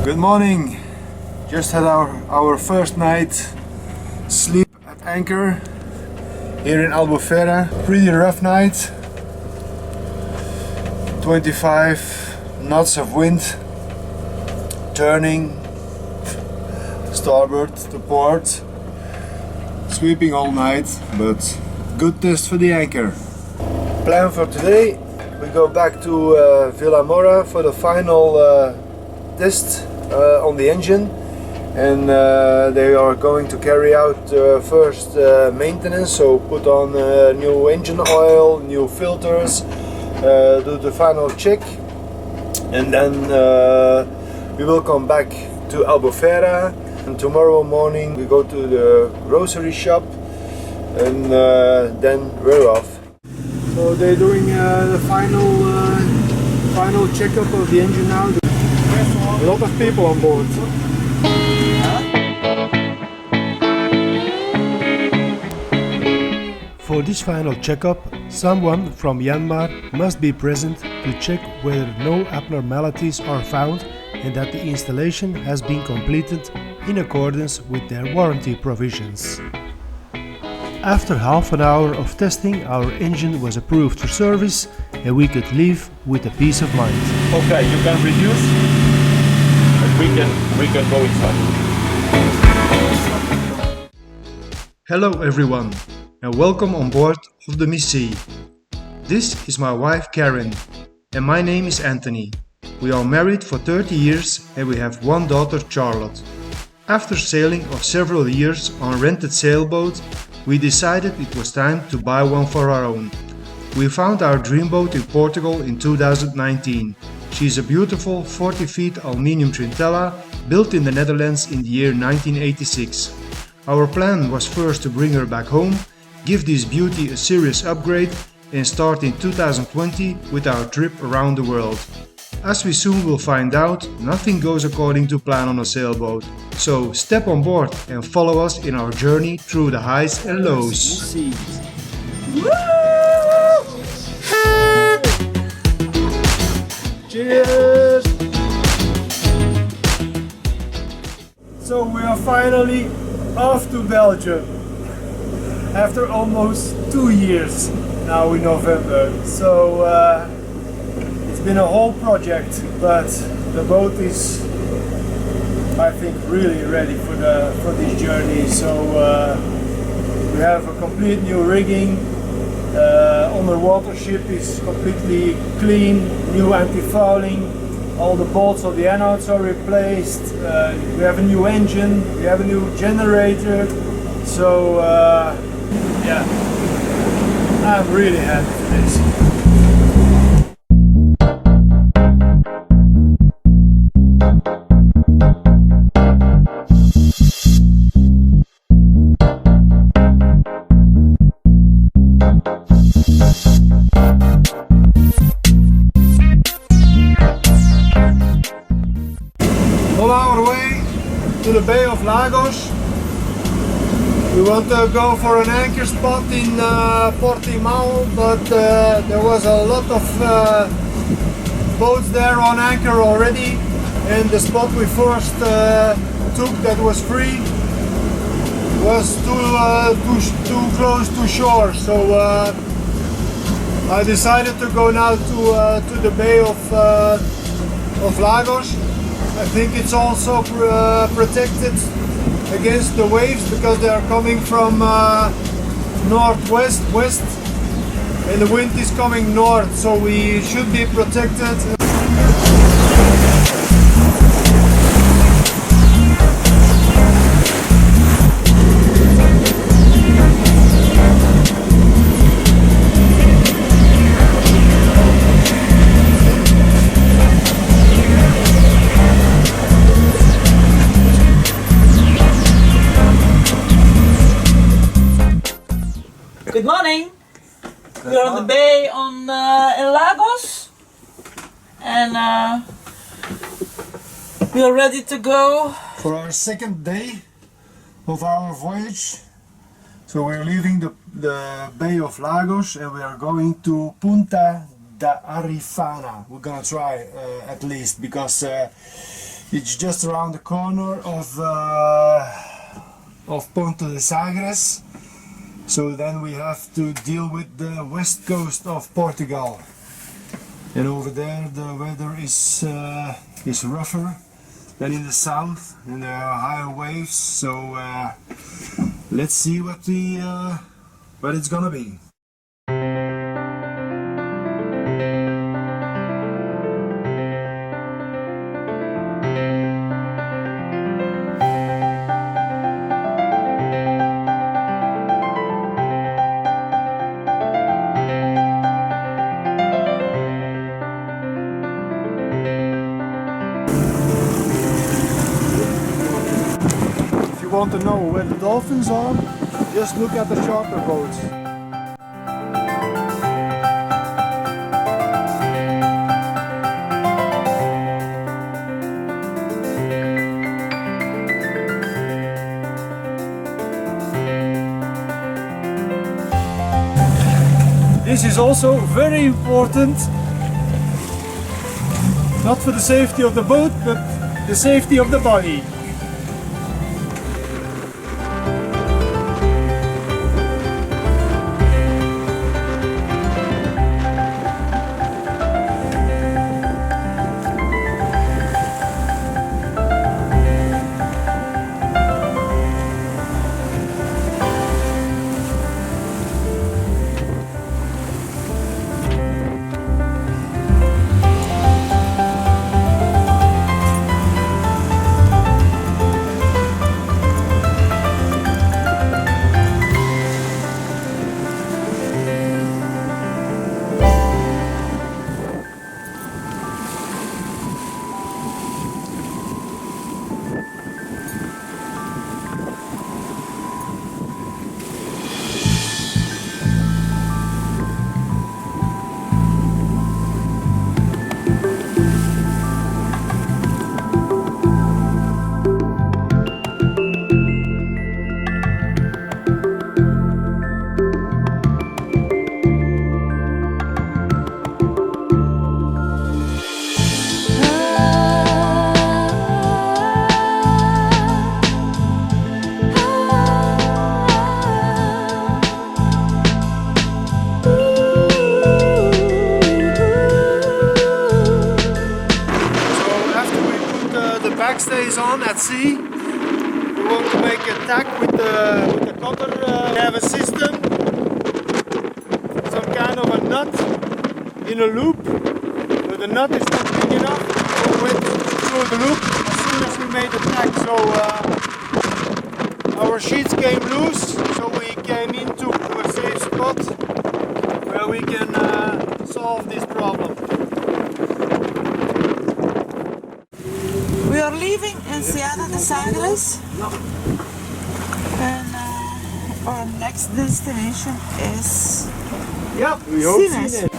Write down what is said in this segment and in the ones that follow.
Good morning. Just had our first night sleep at anchor here in Albufeira. Pretty rough night. 25 knots of wind, turning starboard to port, sweeping all night, but good test for the anchor. Plan for today, we go back to Villa Mora for the final test on the engine, and they are going to carry out first maintenance, so put on new engine oil, new filters, do the final check, and then we will come back to Albufeira, and tomorrow morning we go to the grocery shop, and then we're off. So they're doing the final checkup of the engine now. A lot of people on board. For this final checkup, someone from Myanmar must be present to check whether no abnormalities are found and that the installation has been completed in accordance with their warranty provisions. After half an hour of testing, our engine was approved for service and we could leave with a peace of mind. Okay, you can reduce and we can go inside. Hello everyone and welcome on board of the Missy. This is my wife Karen and my name is Anthony. We are married for 30 years and we have one daughter, Charlotte. After sailing of several years on a rented sailboat, we decided it was time to buy one for our own. We found our dream boat in Portugal in 2019. She is a beautiful 40 feet aluminium Trintella built in the Netherlands in the year 1986. Our plan was first to bring her back home, give this beauty a serious upgrade and start in 2020 with our trip around the world. As we soon will find out, nothing goes according to plan on a sailboat. So step on board and follow us in our journey through the highs and lows. Cheers! So we are finally off to Belgium after almost 2 years now in November. So it's been a whole project, but the boat is, I think, really ready for this journey. So we have a complete new rigging. Underwater ship is completely clean, new anti-fouling. All the bolts of the anodes are replaced. We have a new engine. We have a new generator. So yeah, I'm really happy for this. On our way to the Bay of Lagos. We want to go for an anchor spot in Portimao, but there was a lot of boats there on anchor already, and the spot we first took that was free was too close to shore. So I decided to go now to the Bay of Lagos. I think it's also protected against the waves because they are coming from northwest, west, and the wind is coming north, so we should be protected. Good morning. We're on the bay in Lagos, and we are ready to go for our second day of our voyage. So we're leaving the Bay of Lagos and we are going to Punta da Arifana. We're gonna try at least, because It's just around the corner of Ponto de Sagres. So then we have to deal with the west coast of Portugal. And over there the weather is rougher than in the south, and there are higher waves. So let's see what it's gonna be. If you want to know where the dolphins are, just look at the charter boats. This is also very important, not for the safety of the boat, but the safety of the body. Backstays on at sea. We want to make a tack with the cutter. We have a system, some kind of a nut in a loop, but the nut is not big enough, so we went through the loop as soon as we made the tack. So our sheets came loose, so we came into a safe spot where we can solve this problem. We are leaving in Porto de Sagres, and our next destination is We hope Sines. Sines.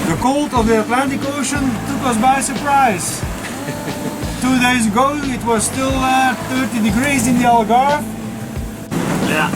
The cold of the Atlantic Ocean took us by surprise. 2 days ago it was still 30 degrees in the Algarve. Yeah.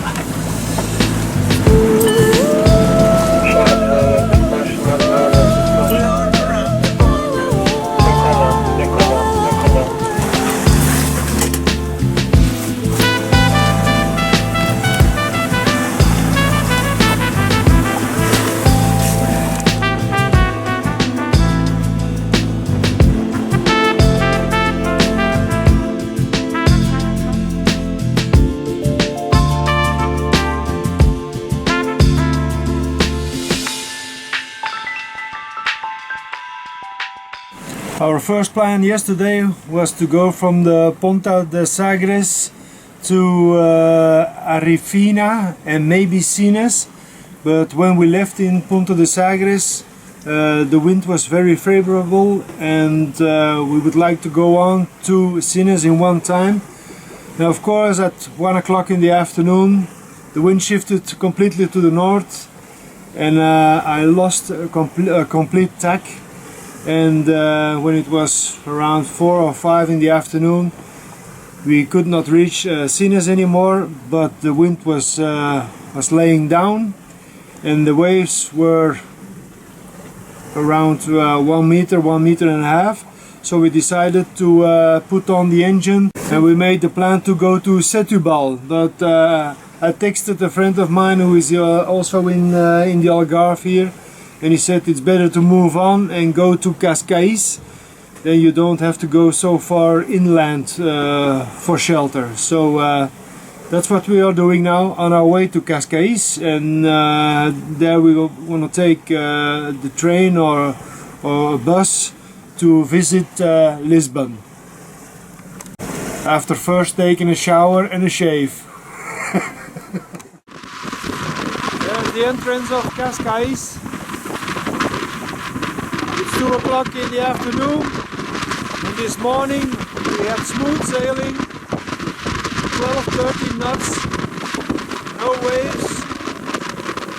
Our first plan yesterday was to go from the Ponta de Sagres to Arifina and maybe Sines, but when we left in Ponta de Sagres the wind was very favorable, and we would like to go on to Sines in one time. Now of course at 1 o'clock in the afternoon the wind shifted completely to the north, and I lost a complete tack. And when it was around 4 or 5 in the afternoon, We could not reach Sines anymore, but the wind was laying down and the waves were around 1 meter, 1.5 meters. So we decided to put on the engine and we made the plan to go to Setúbal. But I texted a friend of mine who is also in the Algarve here, and he said it's better to move on and go to Cascais. Then you don't have to go so far inland for shelter. So that's what we are doing now, on our way to Cascais, and there we want to take the train or a bus to visit Lisbon. After first taking a shower and a shave. There's the entrance of Cascais. It's 2 o'clock in the afternoon. And this morning we had smooth sailing, 12-13 knots, no waves.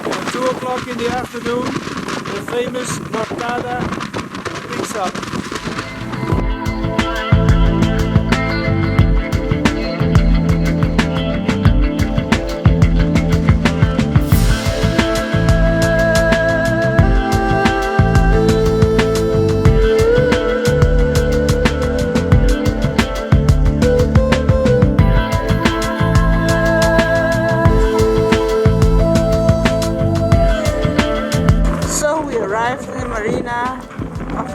At 2 o'clock in the afternoon the famous Mortada picks up.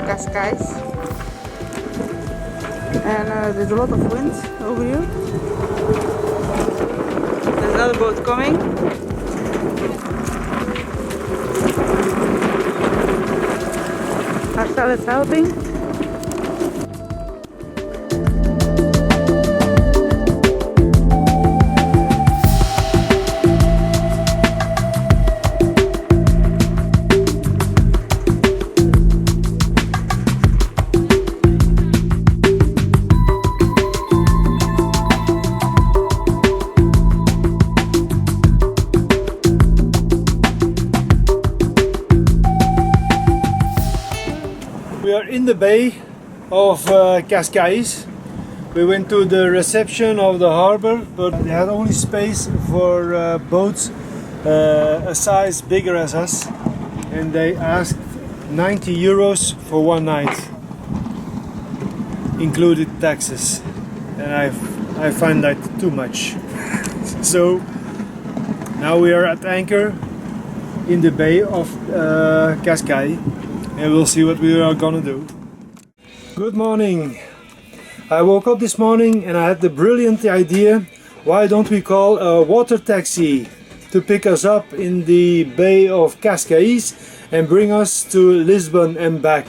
Cascais, and there's a lot of wind over here. There's another boat coming. Marcel is helping. We are in the bay of Cascais. We went to the reception of the harbor, but they had only space for boats a size bigger as us, and they asked 90 euros for one night, included taxes, and I find that too much. So now we are at anchor in the bay of Cascais, and we'll see what we are gonna do. Good morning. I woke up this morning and I had the brilliant idea, why don't we call a water taxi to pick us up in the bay of Cascais and bring us to Lisbon and back.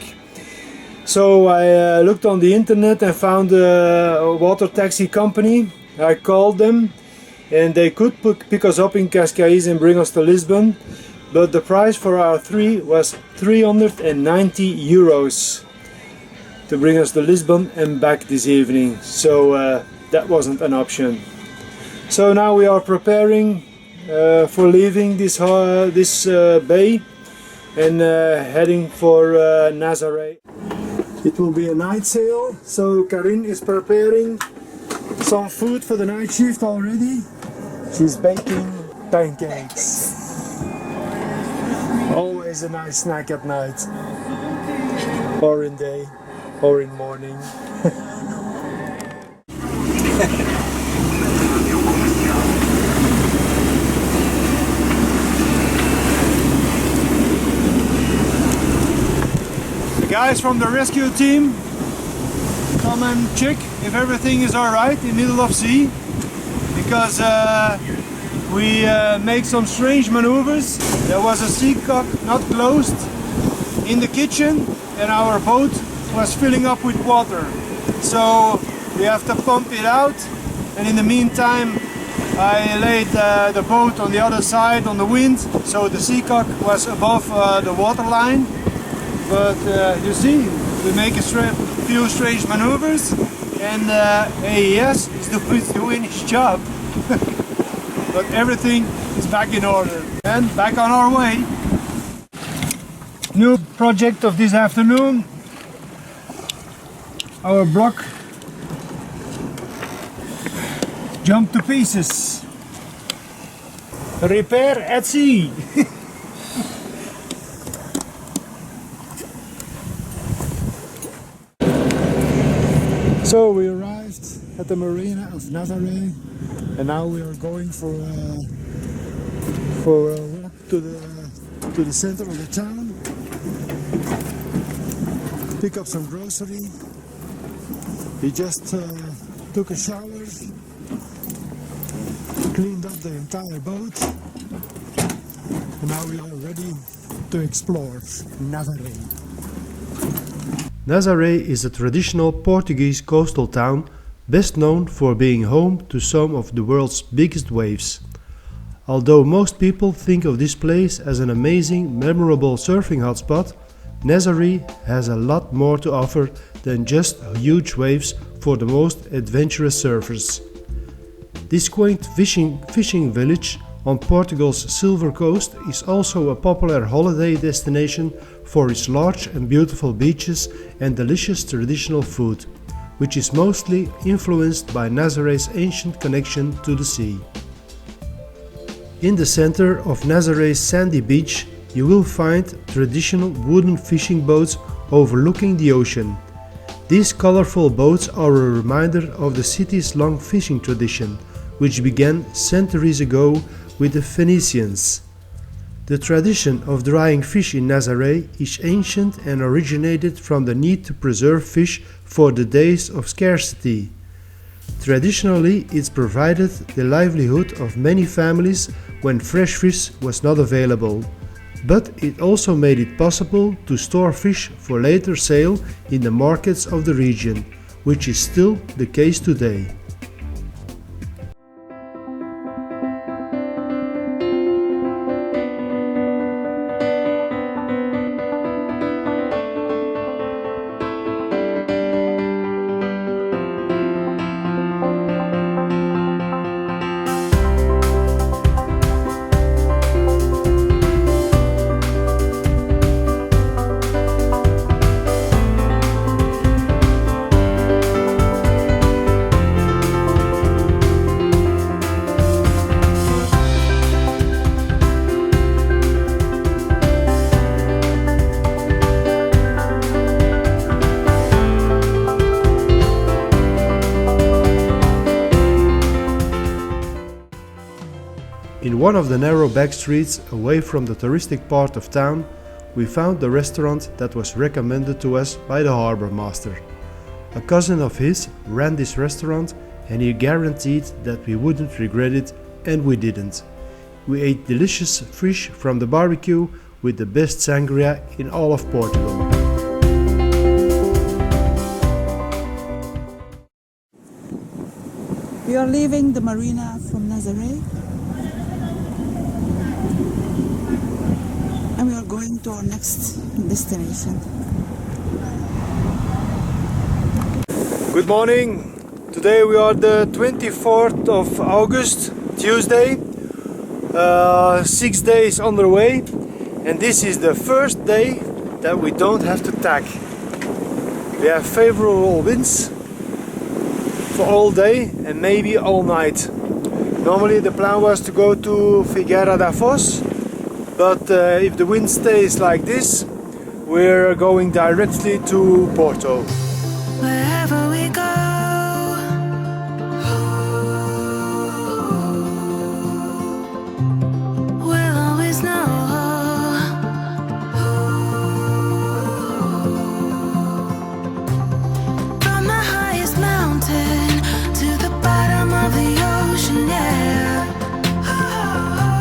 So I looked on the internet and found a water taxi company. I called them and they could pick us up in Cascais and bring us to Lisbon. But the price for our three was 390 euros to bring us to Lisbon and back this evening. So that wasn't an option. So now we are preparing for leaving this bay and heading for Nazaré. It will be a night sail, so Karin is preparing some food for the night shift already. She's baking pancakes. Always a nice snack at night, or in day, or in morning. The guys from the rescue team come and check if everything is alright in the middle of sea, because we make some strange maneuvers. There was a seacock not closed in the kitchen and our boat was filling up with water. So we have to pump it out, and in the meantime I laid the boat on the other side on the wind, so the seacock was above the water line. But you see, we make a few strange maneuvers and AES is doing his job. But everything is back in order and back on our way. New project of this afternoon. Our block Jump to pieces. Repair at sea. So we arrived at the marina of Nazaré, and now we are going for a walk to the center of the town. Pick up some grocery. We just took a shower, cleaned up the entire boat, and now we are ready to explore Nazaré. Nazaré is a traditional Portuguese coastal town best known for being home to some of the world's biggest waves. Although most people think of this place as an amazing, memorable surfing hotspot, Nazaré has a lot more to offer than just huge waves for the most adventurous surfers. This quaint fishing village on Portugal's Silver Coast is also a popular holiday destination for its large and beautiful beaches and delicious traditional food, which is mostly influenced by Nazaré's ancient connection to the sea. In the center of Nazaré's sandy beach, you will find traditional wooden fishing boats overlooking the ocean. These colorful boats are a reminder of the city's long fishing tradition, which began centuries ago with the Phoenicians. The tradition of drying fish in Nazaré is ancient and originated from the need to preserve fish for the days of scarcity. Traditionally, it provided the livelihood of many families when fresh fish was not available, but it also made it possible to store fish for later sale in the markets of the region, which is still the case today. In one of the narrow back streets away from the touristic part of town, we found the restaurant that was recommended to us by the harbor master. A cousin of his ran this restaurant and he guaranteed that we wouldn't regret it, and we didn't. We ate delicious fish from the barbecue with the best sangria in all of Portugal. We are leaving the marina from Nazaré, and we are going to our next destination. Good morning. Today we are the 24th of August, Tuesday. 6 days on the way, and this is the first day that we don't have to tack. We have favorable winds for all day and maybe all night. Normally the plan was to go to Figueira da Foz, but if the wind stays like this, we're going directly to Porto. Wherever we go, we'll always know. From the highest mountain to the bottom of the ocean, yeah.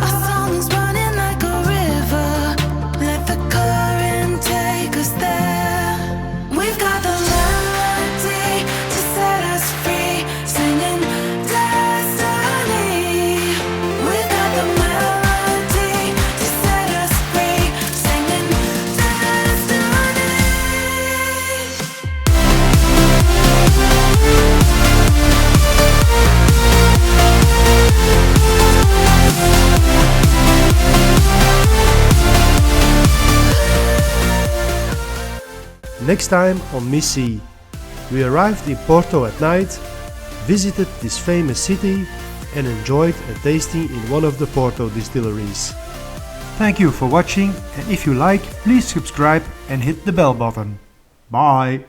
Our song is running like a river. Let the current take us there. We've got the melody to set us free, singing destiny. We've got the melody to set us free, singing destiny. Next time on Missy, we arrived in Porto at night, visited this famous city and enjoyed a tasting in one of the Porto distilleries. Thank you for watching, and if you like, please subscribe and hit the bell button. Bye!